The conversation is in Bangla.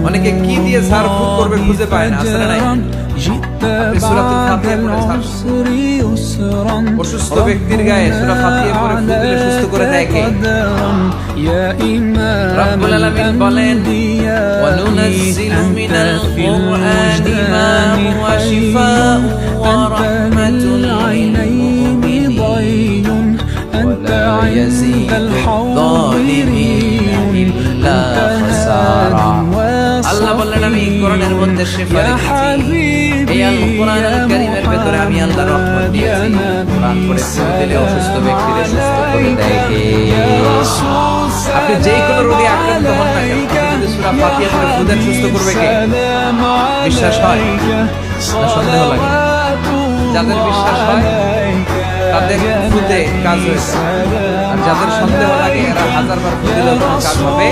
অনেকে কি দিয়ে ঝাড়ফুঁক করবে খুঁজে পায় না, আসলে নাই। আপনি সূরাতুল ফাতিহা পড়ে ঝাড়ফুঁক। অসুস্থ ব্যক্তির গায়ে সূরা ফাতিহা পড়ে ফুঁক দিলে সুস্থ করে দেয় কে? রব্বুল আলামিন বলেন, ওয়া নুনাজ্জিলু মিনাল কুরআনি মা হুয়া শিফাa'un ওয়া রাহমাতুন লিল মুমিনিন ওয়া লা ইয়াজিদুল যালিমিনা ইল্লা খাসারা। আল্লাহ বললেন, আমি কোরআনের মধ্যে শিফা রেখেছি। এই আল কোরআনুল কারীমের ভিতরে আমি আল্লাহর রহমত দিয়েছি। কোরআন পড়ে ফুঁক দিলে অসুস্থ ব্যক্তিকে সুস্থ করে দেয় কে? আপনি যেই কোনো রোগে আক্রান্ত হন না কেন, আপনি যদি সূরা ফাতিহা পড়ে ফুঁক দেন, সুস্থ করবে কে? বিশ্বাস হয় না সন্দেহ লাগে? যাদের বিশ্বাস হয় তাদের ফুঁতে কাজ হয়ে যায়, আর যাদের সন্দেহ লাগে এরা হাজারবার ফুঁক দিলেও কোনো কাজ হবে